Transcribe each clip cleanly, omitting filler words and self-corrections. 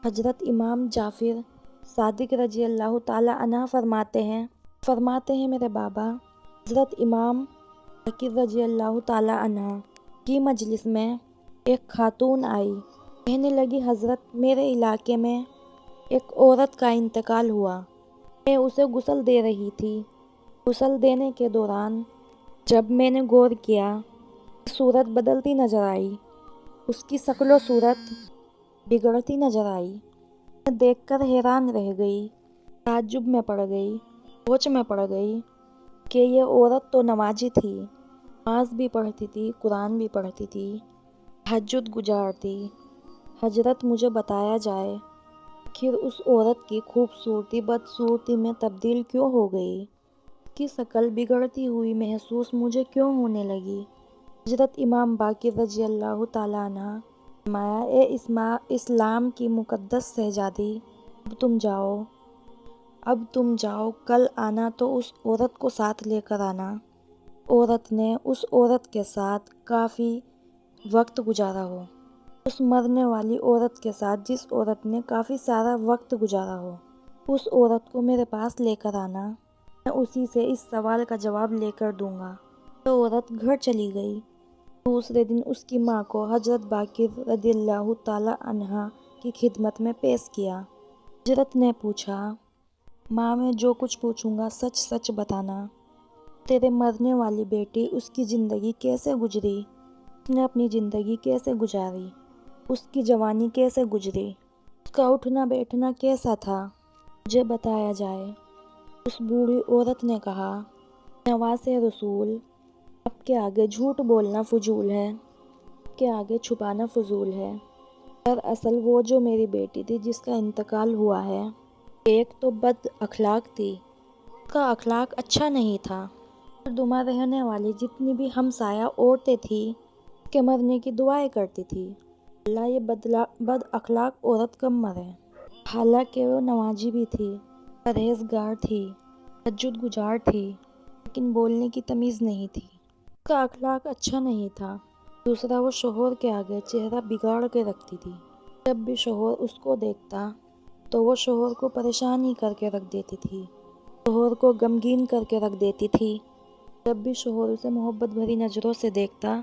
حضرت امام جعفر صادق رضی اللہ تعالیٰ عنہ فرماتے ہیں میرے بابا حضرت امام باقر رضی اللہ تعالیٰ عنہ کی مجلس میں ایک خاتون آئی، کہنے لگی حضرت میرے علاقے میں ایک عورت کا انتقال ہوا، میں اسے غسل دے رہی تھی، غسل دینے کے دوران جب میں نے غور کیا صورت بدلتی نظر آئی، اس کی شکل و صورت بگڑتی نظر آئی، میں دیکھ کر حیران رہ گئی، تعجب میں پڑ گئی، سوچ میں پڑ گئی کہ یہ عورت تو نمازی تھی، نماز بھی پڑھتی تھی، قرآن بھی پڑھتی تھی، تہجد گزار تھی۔ حضرت مجھے بتایا جائے آخر اس عورت کی خوبصورتی بدصورتی میں تبدیل کیوں ہو گئی، اس کی شکل بگڑتی ہوئی محسوس مجھے کیوں ہونے لگی۔ حضرت امام باقر رضی اللہ تعالیٰ عنہ فرمایا، اے اسلام کی مقدس شہزادی، اب تم جاؤ، کل آنا تو اس عورت کو ساتھ لے کر آنا۔ عورت نے اس عورت کے ساتھ کافی وقت گزارا ہو، اس مرنے والی عورت کے ساتھ جس عورت نے کافی سارا وقت گزارا ہو، اس عورت کو میرے پاس لے کر آنا، میں اسی سے اس سوال کا جواب لے کر دوں گا۔ وہ عورت گھر چلی گئی۔ دوسرے دن اس کی ماں کو حضرت باقر رضی اللہ تعالیٰ عنہ کی خدمت میں پیش کیا۔ حضرت نے پوچھا، ماں میں جو کچھ پوچھوں گا سچ سچ بتانا، تیرے مرنے والی بیٹی اس کی زندگی کیسے گزری، اس نے اپنی زندگی کیسے گزاری، اس کی جوانی کیسے گزری، اس کا اٹھنا بیٹھنا کیسا تھا، مجھے بتایا جائے۔ اس بوڑھی عورت نے کہا، نواز رسول، آپ کے آگے جھوٹ بولنا فضول ہے، آپ کے آگے چھپانا فضول ہے۔ دراصل وہ جو میری بیٹی تھی جس کا انتقال ہوا ہے، ایک تو بد اخلاق تھی، اس کا اخلاق اچھا نہیں تھا۔ دما رہنے والی جتنی بھی ہمسایہ عورتیں تھیں اس کے مرنے کی دعائیں کرتی تھی، اللہ یہ بد اخلاق عورت کب مرے۔ حالانکہ وہ نمازی بھی تھی، پرہیزگار تھی، تہجد گزار تھی، لیکن بولنے کی تمیز نہیں تھی، اس کا اخلاق اچھا نہیں تھا۔ دوسرا، وہ شوہر کے آگے چہرہ بگاڑ کے رکھتی تھی، جب بھی شوہر اس کو دیکھتا تو وہ شوہر کو پریشان ہی کر کے رکھ دیتی تھی، شوہر کو غمگین کر کے رکھ دیتی تھی۔ جب بھی شوہر اسے محبت بھری نظروں سے دیکھتا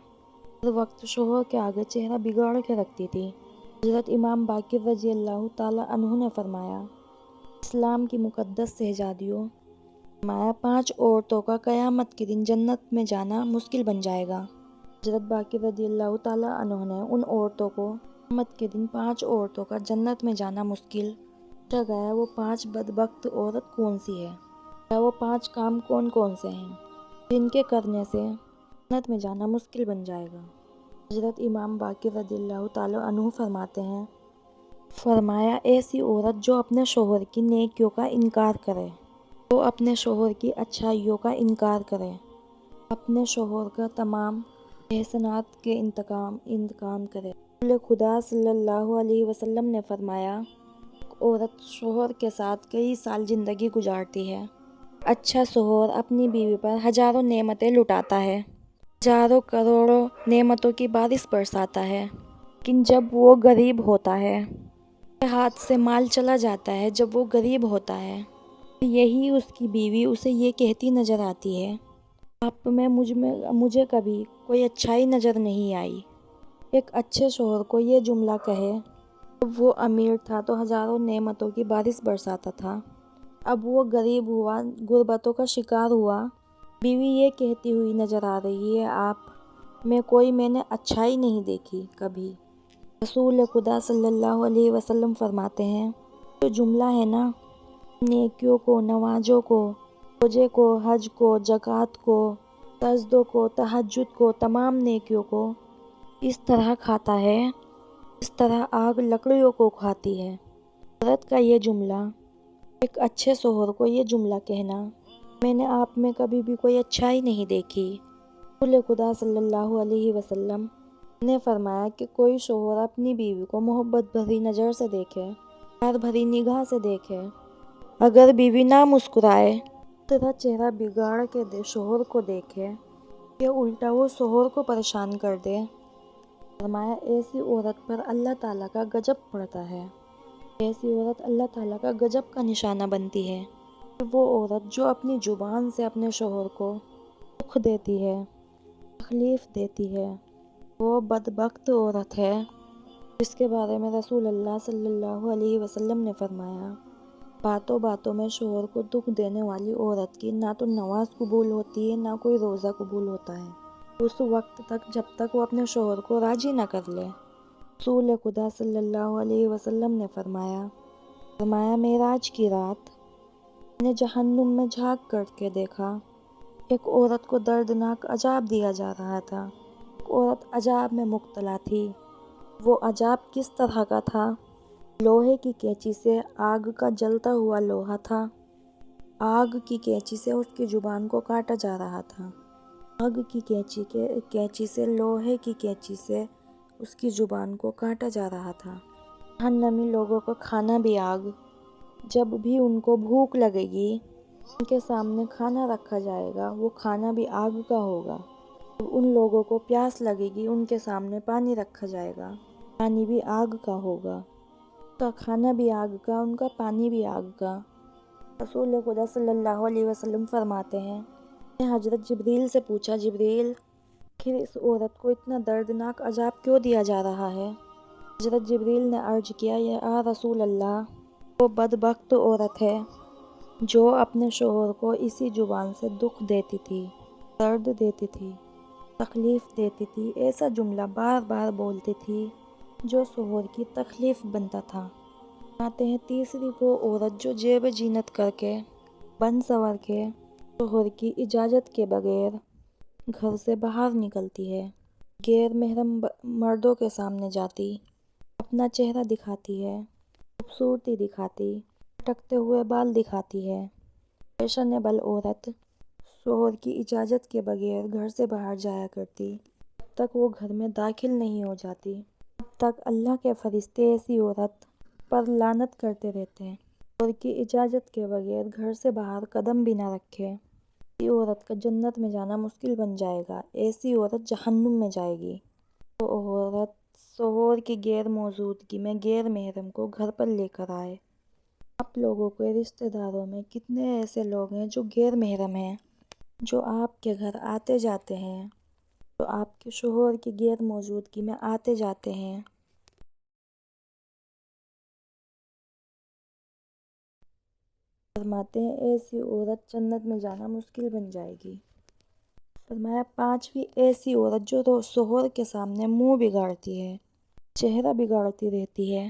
ہر وقت شوہر کے آگے چہرہ بگاڑ کے رکھتی تھی۔ حضرت امام باقر رضی اللہ تعالیٰ عنہ نے فرمایا، اسلام کی مقدس شہزادیوں، فرمایا 5 عورتوں کا قیامت کے دن جنت میں جانا مشکل بن جائے گا۔ حضرت باقر رضی اللہ تعالیٰ عنہ نے ان عورتوں کو قیامت کے دن 5 عورتوں کا جنت میں جانا مشکل پوچھا گیا، وہ 5 بدبخت عورت کون سی ہے، یا وہ 5 کام کون کون سے ہیں جن کے کرنے سے جنت میں جانا مشکل بن جائے گا۔ حضرت امام باقر رضی اللہ تعالیٰ عنہ فرماتے ہیں، فرمایا ایسی عورت جو اپنے شوہر کی نیکیوں کا انکار کرے، جو اپنے شوہر کی اچھائیوں کا انکار کرے، اپنے شوہر کا تمام احسانات کے انکار کرے۔ رسول خدا صلی اللہ علیہ وسلم نے فرمایا، ایک عورت شوہر کے ساتھ کئی سال زندگی گزارتی ہے، اچھا شوہر اپنی بیوی پر ہزاروں نعمتیں لٹاتا ہے، ہزاروں کروڑوں نعمتوں کی بارش برساتا ہے، لیکن جب وہ غریب ہوتا ہے، اس کے ہاتھ سے مال چلا جاتا ہے، جب وہ غریب ہوتا ہے، یہی اس کی بیوی اسے یہ کہتی نظر آتی ہے، آپ میں مجھے کبھی کوئی اچھائی نظر نہیں آئی۔ ایک اچھے شوہر کو یہ جملہ کہے، جب وہ امیر تھا تو ہزاروں نعمتوں کی بارش برساتا تھا، اب وہ غریب ہوا، غربتوں کا شکار ہوا، بیوی یہ کہتی ہوئی نظر آ رہی ہے، آپ میں نے اچھائی نہیں دیکھی کبھی۔ رسول خدا صلی اللہ علیہ وسلم فرماتے ہیں، جو جملہ ہے نا، نیکیوں کو، نمازوں کو، روزے کو، حج کو، زکوٰۃ کو، سجدوں کو، تہجد کو، تمام نیکیوں کو اس طرح کھاتا ہے جس طرح آگ لکڑیوں کو کھاتی ہے۔ عورت کا یہ جملہ، ایک اچھے شوہر کو یہ جملہ کہنا، میں نے آپ میں کبھی بھی کوئی اچھائی نہیں دیکھی۔ رسول خدا صلی اللہ علیہ وسلم نے فرمایا کہ کوئی شوہر اپنی بیوی کو محبت بھری نظر سے دیکھے، پیار بھری نگاہ سے دیکھے، اگر بیوی نہ مسکرائے، تیرا چہرہ بگاڑ کے شوہر کو دیکھے کہ الٹا وہ شوہر کو پریشان کر دے، فرمایا ایسی عورت پر اللہ تعالیٰ کا غضب پڑتا ہے۔ ایسی عورت اللہ تعالیٰ کا غضب کا نشانہ بنتی ہے۔ وہ عورت جو اپنی زبان سے اپنے شوہر کو دکھ دیتی ہے، تکلیف دیتی ہے، وہ بدبخت عورت ہے جس کے بارے میں رسول اللہ صلی اللہ علیہ وسلم نے فرمایا، باتوں باتوں میں شوہر کو دکھ دینے والی عورت کی نہ تو نماز قبول ہوتی ہے، نہ کوئی روزہ قبول ہوتا ہے اس وقت تک جب تک وہ اپنے شوہر کو راضی نہ کر لے۔ رسول خدا صلی اللہ علیہ وسلم نے فرمایا معراج کی رات میں نے جہنم میں جھانک کر کے دیکھا، ایک عورت کو دردناک عذاب دیا جا رہا تھا۔ ایک عورت عذاب میں مبتلا تھی۔ وہ عذاب کس طرح کا تھا؟ لوہے کی کینچی سے آگ کا جلتا ہوا لوہا تھا۔ آگ کی کینچی سے اس کی زبان کو کاٹا جا رہا تھا۔ آگ کی کینچی سے لوہے کی کینچی سے اس کی زبان کو کاٹا جا رہا تھا۔ جہنمی لوگوں کا کھانا بھی آگ۔ جب بھی ان کو بھوک لگے گی، ان کے سامنے کھانا رکھا جائے گا، وہ کھانا بھی آگ کا ہوگا۔ جب ان لوگوں کو پیاس لگے گی، ان کے سامنے پانی رکھا جائے گا، پانی بھی آگ کا ہوگا۔ ان کا کھانا بھی آگ کا، ان کا پانی بھی آگ کا۔ رسول خدا صلی اللہ علیہ وسلم فرماتے ہیں، میں نے حضرت جبریل سے پوچھا، جبریل آخر اس عورت کو اتنا دردناک عذاب کیوں دیا جا رہا ہے؟ حضرت جبریل نے عرض کیا، یا رسول اللہ، وہ بدبخت عورت ہے جو اپنے شوہر کو اسی زبان سے دکھ دیتی تھی، درد دیتی تھی، تکلیف دیتی تھی، ایسا جملہ بار بار بولتی تھی جو شوہر کی تکلیف بنتا تھا۔ فرماتے ہیں تیسری وہ عورت جو جیب زینت کر کے، بن سنور کے، شوہر کی اجازت کے بغیر گھر سے باہر نکلتی ہے، غیر محرم مردوں کے سامنے جاتی، اپنا چہرہ دکھاتی ہے، خوبصورتی دکھاتی، لٹکتے ہوئے بال دکھاتی ہے۔ فیشنیبل عورت شوہر کی اجازت کے بغیر گھر سے باہر جایا کرتی، جب تک وہ گھر میں داخل نہیں ہو جاتی تب تک اللہ کے فرشتے ایسی عورت پر لعنت کرتے رہتے ہیں۔ شوہر کی اجازت کے بغیر گھر سے باہر قدم بھی نہ رکھے، ایسی عورت کا جنت میں جانا مشکل بن جائے گا، ایسی عورت جہنم میں جائے گی۔ وہ عورت شوہر کی غیر موجودگی میں غیر محرم کو گھر پر لے کر آئے۔ آپ لوگوں کے رشتہ داروں میں کتنے ایسے لوگ ہیں جو غیر محرم ہیں، جو آپ کے گھر آتے جاتے ہیں، جو آپ کے شوہر کی غیر موجودگی میں آتے جاتے ہیں؟ فرماتے ہیں ایسی عورت جنت میں جانا مشکل بن جائے گی۔ فرمایا پانچویں ایسی عورت جو شوہر کے سامنے منہ بگاڑتی ہے، چہرہ بگاڑتی رہتی ہے،